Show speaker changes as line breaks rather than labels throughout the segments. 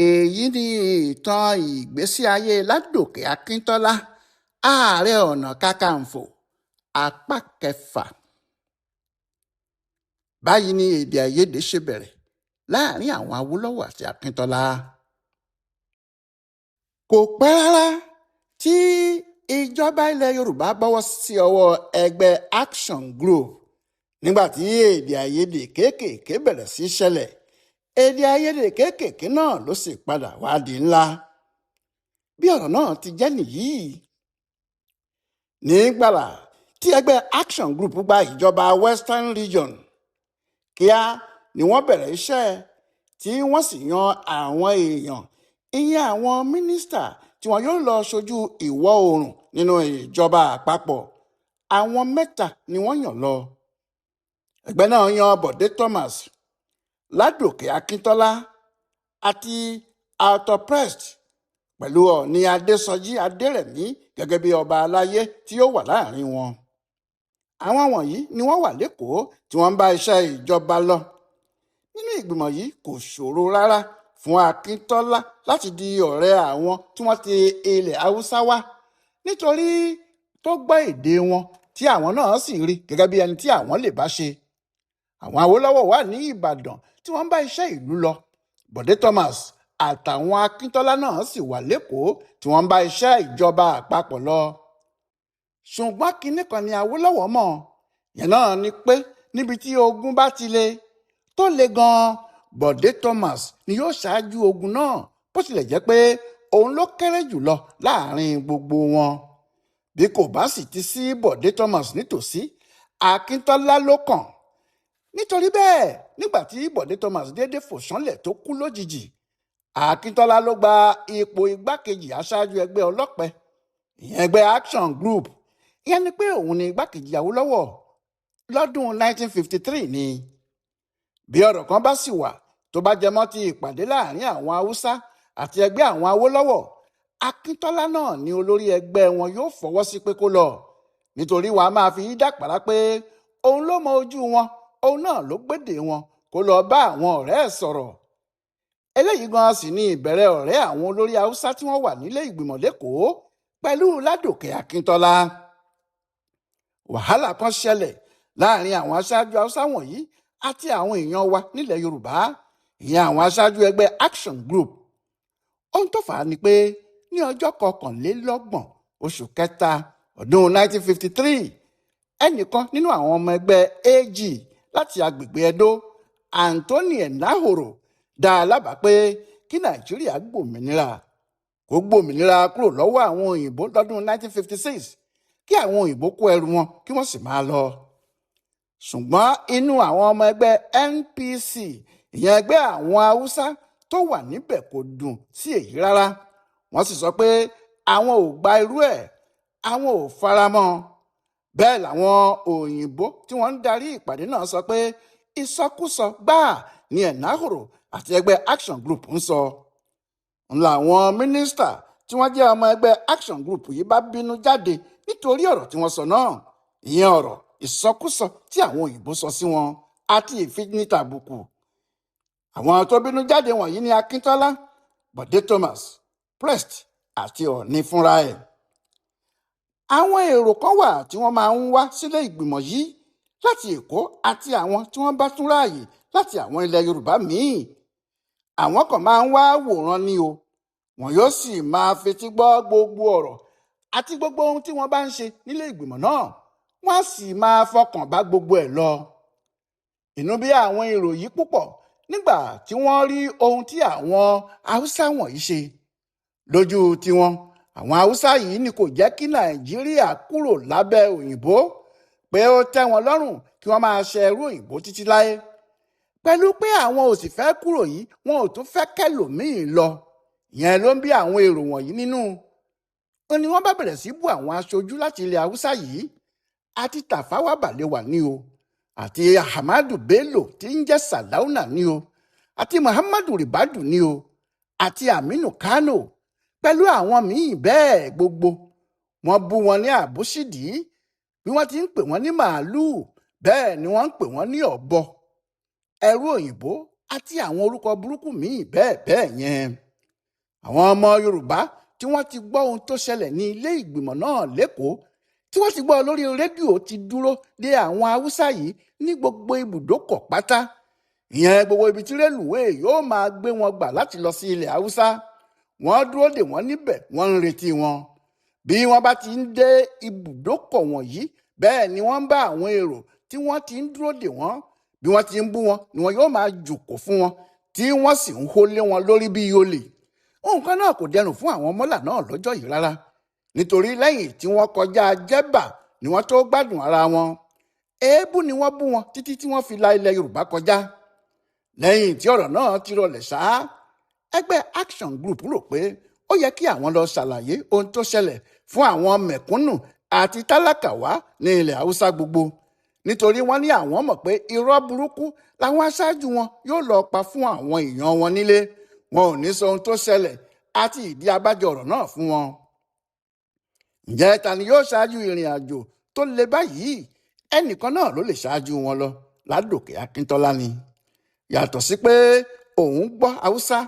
èyí ni ìtàn ìgbésí ayé ládòkè akíntọ́lá ààrẹ ọ̀nà kakanfò apá kẹfà. báyìí ni èdè àìyedè ṣe bẹ̀rẹ̀ láàrin àwọn awólọ́wọ̀ àti akíntọ́lá. kò pẹ́ rárá tí ìjọba ilẹ̀ yorùbá bọ́wọ́ sí ọwọ́ ẹgbẹ́ action group nígbà tí èdè àìyedè kéékèèké bẹ̀rẹ̀ sí ṣẹlẹ̀. èdè àìyedè kéékèèké náà ló sì padà wá di ńlá. bí ọ̀rọ̀ náà ti jẹ́ nìyí. nígbàrà tí ẹgbẹ́ action group gba ìjọba western region, kíá ni wọ́n bẹ̀rẹ̀ iṣẹ́ tí wọ́n sì yan àwọn èèyàn, ìyẹn àwọn mínísítà tí wọn yóò lọ ṣojú ìwọ̀ oòrùn nínú ìjọba àpapọ̀. àwọn 3 ni wọ́n yàn lọ. ẹgbẹ́ náà yan Bọ̀dé Thomas, Ládòkè Akíntọ́lá àti Autoprest pẹ̀lú Ọọ̀ni Adésọjí Adérẹ̀mí gẹ́gẹ́ bí ọba aláyé tí ó wà láàrin wọn. àwọn wọ̀nyí ni wọ́n wà lẹ́kọ̀ọ́ tí wọ́n ń bá iṣẹ́ ìjọba lọ. nínú ìgbìmọ̀ yìí kò ṣòro rárá fún Akíntọ́lá láti di ọ̀rẹ́ àwọn tí wọ́n ti ilẹ̀ haúsá wá, nítorí tó gbọ́ èdè wọn tí àwọn náà sì rí gẹ́gẹ́ bí ẹni tí àwọn lè bá ṣe. àwọn Awólọ́wọ̀ wà ní Ìbàdàn tí wọ́n ń bá iṣẹ́ ìlú lọ. Bọ̀dé Thomas àtàwọn Akíntọ́lá náà sì wà lẹ́kọ̀ọ́ tí wọ́n ń bá iṣẹ́ ìjọba àpapọ̀ lọ. ṣùgbọ́n kinní kan ni Awólọ́wọ̀ mọ̀, yẹn náà ni pé níbi tí ogun bá ti le tó le gan-an, Bọ̀dé Thomas ni yóò ṣáájú ogun náà, bó tilẹ̀ jẹ́ pé òun ló kéré jùlọ láàrin gbogbo wọn. bí kò bá sì ti sí Bọ̀dé Thomas nítòsí, Akíntọ́lá ló kàn. nítorí bẹ́ẹ̀ nígbà tí Bọ̀dé Thomas déédé fò ṣánlẹ̀ tó kú lójijì, Akíntọ́lá ló gba ipò igbákejì aṣáájú ẹgbẹ́ ọlọ́pẹ, ìyẹn ẹgbẹ́ action group. ìyẹn ni pé òun ni igbákejì Awólọ́wọ̀ lọ́dún 1953 ni. bí ọ̀rọ̀ kan bá sì wà tó bá jẹmọ́ ti ìpàdé láàrin àwọn haúsá àti ẹgbẹ́ àwọn Awólọ́wọ̀, Akíntọ́lá náà ni olórí ẹgbẹ́ wọn yóò fọwọ́ sí pé kó lọ, nítorí wàá máa fi dàpàrà pé òun ló mọ ojú wọn, òun náà ló gbédè wọn kó lọ bá àwọn ọ̀rẹ́ ẹ̀ sọ̀rọ̀. eléyìí gan sì ni ìbẹ̀rẹ̀ ọ̀rẹ́ àwọn olórí haúsá tí wọ́n wà nílé ìgbìmọ̀ lẹ́kọ̀ọ́ pẹ̀lú Ládòkè Akíntọ́lá. wàhálà kan ṣẹlẹ̀ láàrin àwọn aṣáájú haúsá wọ̀nyí àti àwọn èèyàn wa nílẹ̀ yorùbá, ìyẹn àwọn aṣáájú ẹgbẹ́ action group. ohun tó fà á ni pé ní ọjọ́ 21 oṣù kẹta ọdún 1953, ẹnìkan nínú àwọn ọmọ ẹgbẹ́ AG láti agbègbè Ẹdó, Anthony Enahoro, dá a lábàá pé kí nàìjíríà gbòmìnira, kó gbòmìnira kúrò lọ́wọ́ àwọn òyìnbó lọ́dún 1956, kí àwọn òyìnbó kó ẹrù wọn kí wọ́n sì máa lọ. ṣùgbọ́n inú àwọn ọmọ ẹgbẹ́ NPC, ìyẹn ẹgbẹ́ àwọn haúsá tó wà níbẹ̀, kò dùn sí èyí rárá. wọ́n sì sọ pé àwọn ò gba irú ẹ̀, àwọn ò faramọ́. bẹ́ẹ̀ làwọn òyìnbó tí wọ́n ń darí ìpàdé náà sọ pé ìsọkúsọ gbáà ni Enahoro àti ẹgbẹ́ action group ń sọ. làwọn mínísítà tí wọ́n jẹ́ ọmọ ẹgbẹ́ action group yìí bá bínú jáde nítorí ọ̀rọ̀ tí wọ́n sọ náà, ìyẹn ọ̀rọ̀ ìsọkúsọ tí àwọn òyìnbó sọ sí wọn àti ìfinitàbùkù. àwọn tó bínú jáde wọ̀nyí ni Akíntọ́lá, Bọ̀dé Thomas, Prest àti Ọọ̀ni fúnra ẹ̀. àwọn èrò kan wà tí wọ́n máa ń wá sílé ìgbìmọ̀ yìí láti Èkó àti àwọn tí wọ́n bá tún ráàyè láti àwọn ilẹ̀ Yorùbá míì. àwọn kan máa ń wá wòran ni o, wọn yóò sì máa fetí gbọ́ gbogbo ọ̀rọ̀ àti gbogbo ohun tí wọ́n bá ń ṣe nílé ìgbìmọ̀ náà, wọ́n á sì máa fọkàn bá gbogbo ẹ̀ lọ. inú bí àwọn èrò yìí púpọ̀ nígbà tí wọ́n rí ohun tí àwọn haúsá wọ̀nyí ṣe. lójú tiwọn, àwọn haúsá yìí ni kò jẹ́ kí nàìjíríà kúrò lábẹ́ òyìnbó, pé ó tẹ́ wọn lọ́rùn kí wọ́n máa ṣe ẹrú òyìnbó títí láé. pẹ̀lú pé àwọn ò sì fẹ́ kúrò yìí, wọn ò tún fẹ́ kẹ́lòmíì lọ. ìyẹn ló ń bí àwọn èrò wọ̀nyí nínú. ó ní wọ́n bá bẹ̀rẹ̀ sí bú àwọn aṣojú láti ilẹ̀ haúsá yìí, àti Tafawa Balewa ní o, àti Ahmadu Bello tí ń jẹ́ Sàdáúnà ní o, àti Muhammadu Ribadu ní o, àti Aminu Kano, pẹ̀lú àwọn míì bẹ́ẹ̀ gbogbo. wọ́n bú wọn ní àbúṣìdí, bí wọ́n ti ń pè wọ́n ní màálùú, bẹ́ẹ̀ ni wọ́n ń pè wọ́n ní ọ̀bọ, ẹrú òyìnbó àti àwọn orúkọ burúkú míì bẹ́ẹ̀ bẹ́ẹ̀ yẹn. àwọn ọmọ Yorùbá tí wọ́n ti gbọ́ ohun tó ṣẹlẹ̀ ní ilé ìgbìmọ̀ náà lẹ́kọ̀ọ́ tí wọ́n ti gbọ́ lórí rédíò ti dúró de àwọn Haúsá yìí ní gbogbo ibùdókọ̀ pátá, ìyẹn gbogbo ibi tí rélùwéè yóò máa gbé wọn gbà láti lọ sí ilẹ̀ Haúsá. Wọ́n dúró dè wọ́n níbẹ̀, wọ́n ń retí wọn. Bí wọ́n bá ti ń dé ibùdókọ̀ wọ̀nyí, bẹ́ẹ̀ ni wọ́n ń bá àwọn èrò tí wọ́n ti ń dúró dè wọ́n. Bí wọ́n ti ń bú wọn ni wọn yóò máa jùkò fún wọn tí wọ́n sì ń hó lé wọn lórí bí olè. Nǹkan náà kò dẹrùn fún àwọn mọ́là náà lọ́jọ́ yìí rárá, nítorí lẹ́yìn tí wọ́n kọjá Jẹ́bà ni wọ́n tó gbádùn ara wọn. Èébú ni wọ́n bú wọn títí tí wọ́n fi la ilẹ̀ Yorùbá kọjá. Lẹ́yìn tí ọ̀rọ̀ náà ti rọlẹ̀ ṣáá, ẹgbẹ́ Action Group rò pé ó yẹ kí àwọn lọ ṣàlàyé ohun tó ṣẹlẹ̀ fún àwọn mẹ̀kúnnù àti tálákà wá ní ilẹ̀ Haúsá gbogbo, nítorí wọ́n ní àwọn mọ̀ pé irọ́ burúkú làwọn aṣáájú wọn yóò lọ pa fún àwọn èèyàn wọn nílé. Wọn ò ní sọ ohun tó ṣẹlẹ̀ àti ìdí abájọ ọ̀rọ̀ náà fún wọn. Ǹjẹ́ ta ni yóò ṣáájú ìrìn àjò tó le báyìí? Ẹnìkan náà ló lè ṣáájú wọn lọ, Ládòkè Akintọla ni. Yàtọ̀ sí pé òun gbọ́ Haúsá,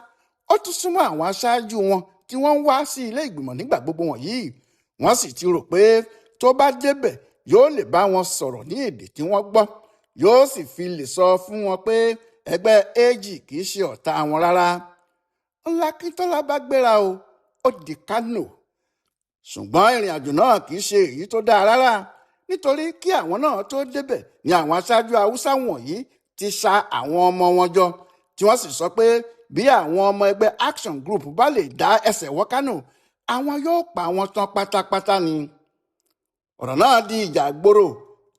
ó tún súnmọ́ àwọn aṣáájú wọn tí wọ́n ń wá sí ilé ìgbìmọ̀ nígbà gbogbo wọ̀nyí. Wọ́n sì ti rò pé tó bá débẹ̀ yóò lè bá wọn sọ̀rọ̀ ní èdè tí wọ́n gbọ́, yóò sì fi lè sọ fún wọn pé ẹgbẹ́ AG kì í ṣe ọ̀tá wọn rárá. Akintọla bá gbéra ó di Kánò. Ṣùgbọ́n ìrìn àjò náà kì í ṣe èyí tó dáa rárá, nítorí kí àwọn náà tó débẹ̀ ni àwọn aṣáájú Haúsá wọ̀nyí ti sa àwọn ọmọ wọn jọ, tí wọ́n sì sọ pé bí àwọn ọmọ ẹgbẹ́ Action Group bá lè dá ẹsẹ̀ wọ Kánò, àwọn yóò pa wọn tán pátápátá ni. Ọ̀rọ̀ náà di ìjà àgbòrò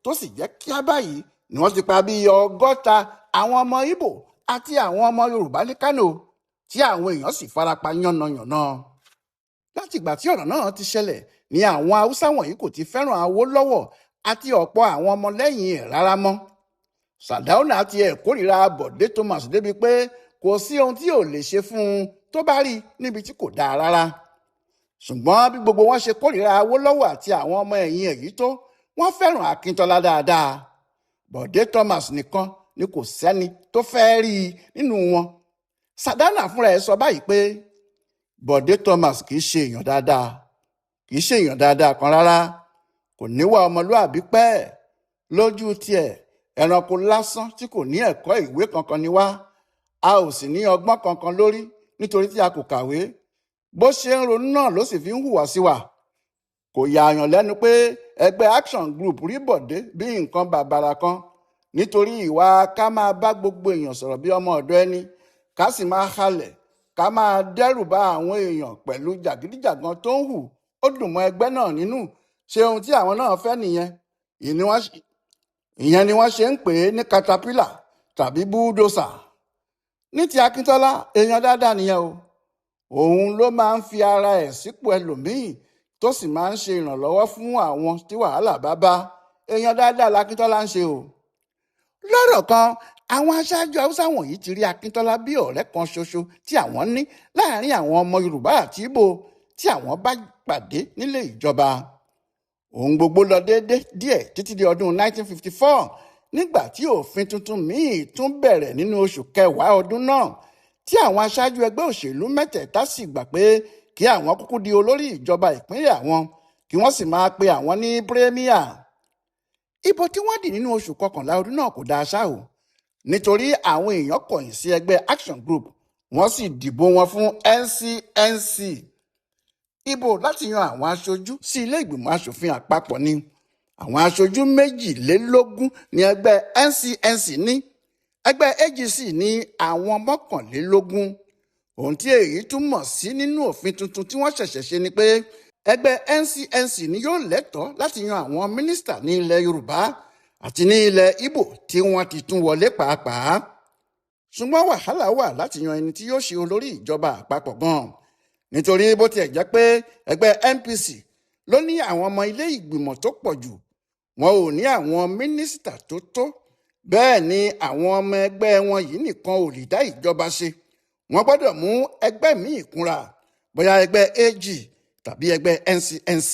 tó sì jẹ́ kíá báyìí ni wọ́n ti pa bí 60 àwọn ọmọ Ìgbò àti àwọn ọmọ Yorùbá ní Kánò, tí àwọn èèyàn sì farapa yánnayànna. Láti ìgbà tí ọ̀rọ̀ náà ti ṣẹlẹ̀ ni àwọn Haúsá wọ̀nyí kò ti fẹ́ràn Awólọ́wọ̀ àti ọ̀pọ̀ àwọn ọmọlẹ́yìn ẹ̀ rárá mọ́. Sàdáúnà ti kórìíra Bọ̀dé Thomas débi pé kò sí ohun tí ò lè ṣe fún un tó bá rí níbi tí kò dáa rárá. Ṣùgbọ́n bí gbogbo wọn ṣe kórìíra Awólọ́wọ̀ àti àwọn ọmọ ẹ̀yìn èyí tó, wọ́n fẹ́ràn Akintọla dáadáa. Bọ̀dé Thomas nìkan ni kò sẹ́ni tó fẹ́ rí i nínú wọn. Sàdáúnà fúnra ẹ̀ sọ báyìí pé Bọ̀dé Thomas kì í ṣe èèyàn dáadáa, kì í ṣe èèyàn dáadáa kan rárá, kò níwà ọmọlúàbí pẹ́ẹ́. Lójú tiẹ̀, ẹranko lásán tí kò ní ẹ̀kọ́ ìwé kankan ni wá. A ò sì ní ọgbọ́n kankan lórí nítorí tí a kò kàwé. Bó ṣe ń ronú náà ló sì fi ń hùwà sí wa. Kò yààyàn lẹ́nu pé ẹgbẹ́ Action Group rí Bọ̀dé bí nǹkan bàbàrà kan, nítorí ìwà ká máa bá gbogbo èèyàn sọ̀rọ̀ bí ọmọ ọ̀dọ̀ ẹni, ká sì máa halẹ̀, ká máa dẹ́rù bá àwọn èèyàn pẹ̀lú jàgídíjàgan tó ń hù. Ó dùn mọ́ ẹgbẹ́ náà nínú. Ṣé ohun tí àwọn náà fẹ́ nìyẹn? Ìyẹn ni wọ́n ṣe ń pè é ní caterpillar tàbí búdòsà. Ní ti Akintọla, èèyàn dáadáa nìyẹn o. Òun ló máa ń fi ara ẹ̀ sípò ẹlòmíì tó sì máa ń ṣe ìrànlọ́wọ́ fún àwọn tí wàhálà bá bá. Èèyàn dáadáa l'Akintọla ń ṣe o. Lọ́rọ̀ kan, àwọn aṣáájú Haúsá wọ̀nyí ti rí Akintọla bí ọ̀rẹ́ kan ṣoṣo tí àwọn ní láàrin àwọn ọmọ Yorùbá àti Ìgbò tí àwọn bá pàdé nílé ìjọba. Ohun gbogbo lọ déédéé díẹ̀ títí di ọdún 1954, nígbà tí òfin tuntun míì tún bẹ̀rẹ̀ nínú oṣù kẹwàá ọdún náà, tí àwọn aṣáájú ẹgbẹ́ òṣèlú mẹ́tẹ̀ẹ̀ta sì gbà pé kí àwọn kúkú di olórí ìjọba ìpínlẹ̀ àwọn, kí wọ́n sì máa pe àwọn ní pírẹ́míà. Ìbò tí wọ́n dì nínú oṣù kọkànlá ọdún náà kò dáa ṣá o, nítorí àwọn èèyàn kọ̀yìn sí ẹgbẹ́ Action Group, wọ́n sì dìbò wọn fún NCNC. Ìbò láti yan àwọn aṣojú sí ilé ìgbìmọ̀ aṣòfin àpapọ̀ ni. Àwọn aṣojú 22 ní ẹgbẹ́ NCNC ní. Ẹgbẹ́ AGC ní àwọn 21. Ohun tí èyí túmọ̀ sí nínú òfin tuntun tí wọ́n ṣẹ̀ṣẹ̀ ṣe ni pé ẹgbẹ́ NCNC ni yóò lẹ́tọ̀ọ́ láti yan àwọn mínísítà ní ilẹ̀ Yorùbá àti ní ilẹ̀ Ìgbò tí wọ́n ti tún wọlé pàápàá. Ṣùgbọ́n wàhálà wà láti yan ẹni tí yóò ṣe olórí ìjọba àpapọ̀ gan-an, nítorí bó tiẹ̀ jẹ́ pé ẹgbẹ́ NPC ló ní àwọn ọmọ ilé ìgbìmọ̀ tó pọ̀ jù, wọn ò ní àwọn mínísítà tó tó. Bẹ́ẹ̀ ni àwọn ọmọ ẹgbẹ́ wọn yìí nìkan ò lè dá ìjọba ṣe. Wọ́n gbọ́dọ̀ mú ẹgbẹ́ míì kúnra, bóyá ẹgbẹ́ AG tàbí ẹgbẹ́ NCNC.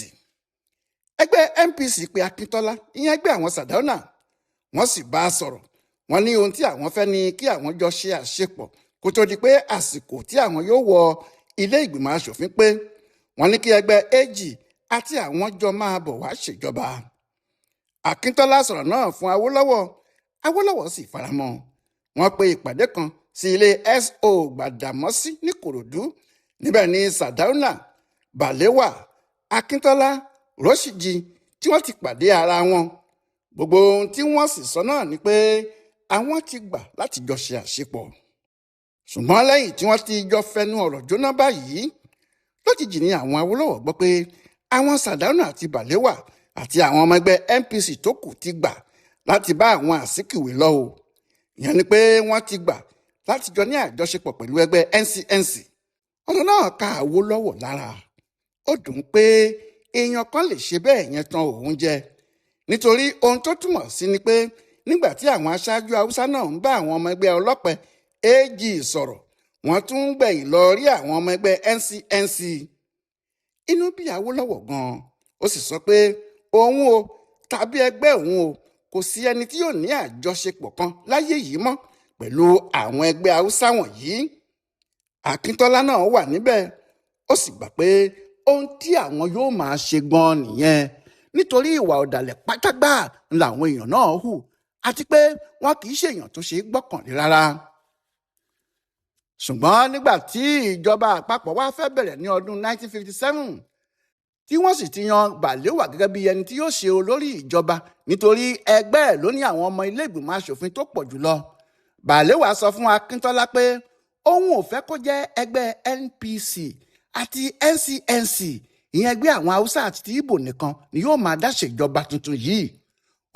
Ẹgbẹ́ NPC pe Akintọla, ìyẹn ẹgbẹ́ àwọn Sàdáúnà, wọ́n sì bá a sọ̀rọ̀. Wọ́n ní ohun tí àwọn fẹ́ ni kí àwọn jọ ṣe àṣepọ̀ kó tó di pé àsìkò tí àwọn yóò wọ ilé ìgbìmọ̀ asòfin pé wọ́n ní kí ẹgbẹ́ AG àti àwọn jọ máa bọ̀ wá ṣèjọba. Akintọla sọ̀rọ̀ náà fún Awolọwọ sì faramọ́. Wọ́n pe ìpàdé kan sí ilé SO Gbàdámọ́sí níkòròdú. Níbẹ̀ ni Sardauna, Balewa, Akintọla, Rọ́ṣídì tí wọ́n ti pàdé ara wọn. Gbogbo ohun tí wọ́n sì sọ náà ni pé àwọn ti gbà láti jọ ṣe àṣepọ̀. Ṣùgbọ́n lẹ́yìn tí wọ́n ti jọ fẹnu ọ̀rọ̀ jóná báyìí, lójijì ni àwọn Awolọwọ gbọ́ pé àwọn Sardauna àti Balewa àti àwọn ọmọ ẹgbẹ́ NPC tó kù ti gbà láti bá àwọn Azikiwe lọ o. Ìyẹn ni pé wọ́n ti gbà láti jọ ní àjọṣepọ̀ pẹ̀lú ẹgbẹ́ NCNC. Ọ̀rọ̀ náà ka Awolọwọ lára. Ó dùn pé èèyàn kan lè ṣe bẹ́ẹ̀ yẹn tan òun jẹ. Nítorí ohun tó túmọ̀ sí ni pé nígbà tí àwọn aṣáájú Haúsá náà ń bá àwọn ọmọ ẹgbẹ́ ọlọ́pẹ AG sọ̀rọ̀, wọ́n tún ń gbẹ̀yìn lọ rí àwọn ọmọ ẹgbẹ́ NCNC. Inú bí Awolọwọ gan-an, ó sì sọ pé òun o tàbí ẹgbẹ́ òun o kò sí ẹni tí yóò ní àjọṣepọ̀ kan láyé yìí mọ́ pẹ̀lú àwọn ẹgbẹ́ Haúsá wọ̀nyí. Akintọla náà wà níbẹ̀, ó sì gbà pé ohun tí àwọn yóò máa ṣe gan-an nìyẹn, nítorí ìwà ọ̀dàlẹ̀ pátágbà làwọn èèyàn náà hù àti pé wọn kì í ṣèèyàn tó ṣe é gbọ́kànlé rárá. Ṣùgbọ́n nígbà tí ìjọba àpapọ̀ wá fẹ́ bẹ̀rẹ̀ ní ọdún 1957, tí wọ́n sì ti yan Balewa gẹ́gẹ́ bí ẹni tí yóò ṣe olórí ìjọba nítorí ẹgbẹ́ ẹ̀ ló ní àwọn ọmọ ilé ìgbìmọ̀ asòfin tó pọ̀ jùlọ. Balewa sọ fún Akintọla pé òun ò fẹ́ kó jẹ́ ẹgbẹ́ NPC àti NCNC, ìyẹn ẹgbẹ́ àwọn Haúsá àti ti Ìgbò nìkan ni yóò máa dáṣe ìjọba tuntun yìí.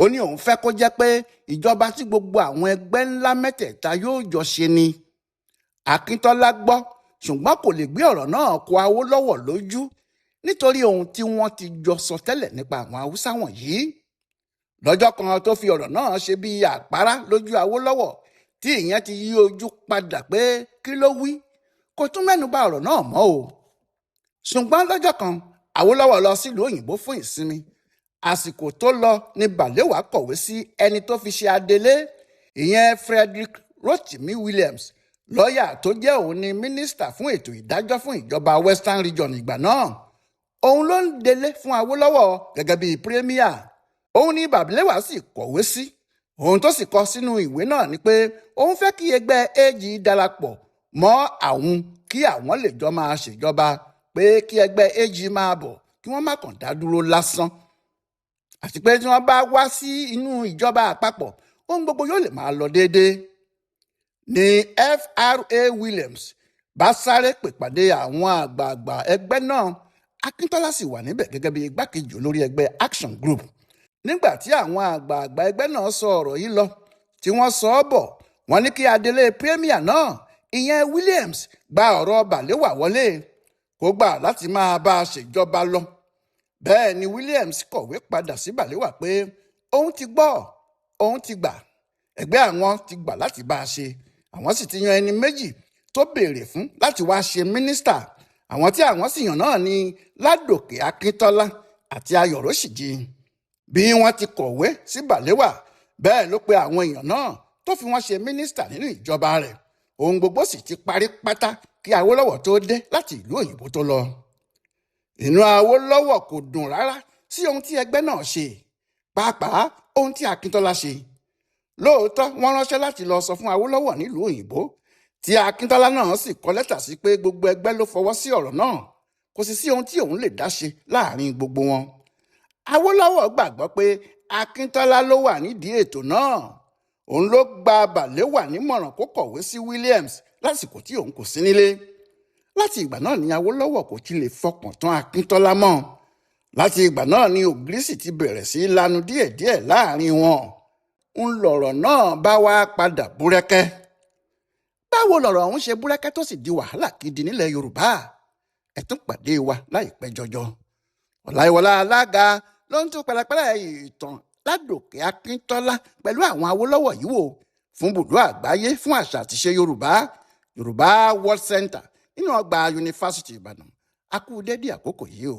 Ó ní òun fẹ́ kó jẹ́ pé ìjọba tí gbogbo àwọn ẹgbẹ́ ńlá mẹ́tẹ̀ẹ̀ta yóò jọ ṣe ni. Akintọla gbọ́, ṣùgbọ́n kò lè gbé ọ̀rọ̀ náà kó Awolọwọ lójú nítorí ohun tí wọ́n ti jọ sọ tẹ́lẹ̀ nípa àwọn Haúsá wọ̀nyí. Lọ́jọ́ kan tó fi ọ̀rọ̀ náà ṣe bí àpárá lójú Awolọwọ, tí ìyẹn ti yí ojú padà pé kí ló wí, kò tún mẹ́nu bà ọ̀rọ̀ náà mọ́ o. Ṣùgbọ́n lọ́jọ́ kan Awolọwọ lọ sílùú òyìnbó fún ìsinmi. Àsìkò tó lọ ni Balewa kọ̀wé sí ẹni tó fi ṣe adelé, ìyẹn Frederick Rotimi Williams, lọ́ọ̀yà tó jẹ́ òun ni mínísítà fún ètò ìdájọ́ fún ìjọba Western Region ìgbà náà. Òun ló ń delé fún Awolọwọ gẹ́gẹ́ bíi premier. Òun ni Balewa sì kọ̀wé sí. Ohun tó sì kọ sínú ìwé náà ni pé òun fẹ́ kí ẹgbẹ́ AG darapọ̀ mọ́ àwọn kí àwọn lè jọ máa ṣèjọba, pé kí ẹgbẹ́ AG máa bọ̀ kí wọ́n má kàn dá dúró lásán, àti pé tí wọ́n bá wá sí inú ìjọba àpapọ̀ ohun gbogbo yóò lè máa lọ déédéé. Ní FRA Williams bá sáré pèpàdé àwọn àgbààgbà ẹgbẹ́ náà. Akintọla sì wà níbẹ̀ gẹ́gẹ́ bí igbákejì olórí ẹgbẹ́ Action Group. Nígbà tí àwọn àgbààgbà ẹgbẹ́ náà sọ ọ̀rọ̀ yìí lọ, tí wọ́n sọ ọ́ bọ̀, wọ́n ní kí adelé premier náà, ìyẹn Williams, gba ọ̀rọ̀ Balewa wọlé, kó gbà láti máa bá a ṣèjọba lọ. Bẹ́ẹ̀ ni Williams kọ̀wé padà sí Balewa pé òun ti gbọ́, òun ti gbà, ẹgbẹ́ àwọn ti gbà láti bá a ṣe. Àwọn sì ti yan ẹni méjì tó béèrè fún láti wá ṣe mínísítà. Àwọn tí àwọn sì yàn náà ni Ládòkè Akintọla àti Ayọ̀ Rọ́ṣídì. Bí wọ́n ti kọ̀wé sí Balewa, bẹ́ẹ̀ ló pe àwọn èèyàn náà tó fi wọ́n ṣe mínísítà nínú ìjọba rẹ̀. Ohun gbogbo sì ti parí pátá kí Awolọwọ tó dé láti ìlú òyìnbó tó lọ. Inú Awolọwọ kò dùn rárá sí ohun tí ẹgbẹ́ náà ṣe, pàápàá ohun tí Akintọla ṣe. Lóòótọ́ wọ́n ránṣẹ́ láti lọ sọ fún Awolọwọ nílùú òyìnbó, tí Akintọla náà sì kọ lẹ́tà sí pé gbogbo ẹgbẹ́ ló fọwọ́ sí ọ̀rọ̀ náà, kò sì sí ohun tí òun lè dá ṣe láàrin gbogbo wọn. Awolọwọ gbàgbọ́ pé Akintọla ló wà nídìí ètò náà. Òun ló gba Balewa nímọ̀ràn kó kọ̀wé sí Williams lásìkò tí òun kò sí nílé. Láti ìgbà náà ni Awolọwọ kò ti lè fọkàn tán Akintọla mọ́. Láti ìgbà náà ni ògiri sì ti bẹ̀rẹ̀ sí lanu díẹ̀díẹ̀ láàrin wọn. Ń lọ̀rọ̀ náà bá wá padà búrẹ́kẹ́. Báwo lọ̀rọ̀ ọ̀hún ṣe búrẹ́kẹ́ tó sì di wàhálà gidi nílẹ̀ Yorùbá? Ẹ tún pàdé wa láìpẹ́ jọjọ. Ọláyíwọlá Alága ló ń tún pẹ̀lẹ́pẹ̀lẹ́ ìtàn Ládòkè Akintọla pẹ̀lú àwọn Awólọ́wọ̀ yìí wò fún Ibùdó Àgbáyé fún Àṣà àti Ìṣe Yorùbá World Center nínú ọgbà Yunifásítì Ìbàdàn. A kú dédé àkókò yìí o.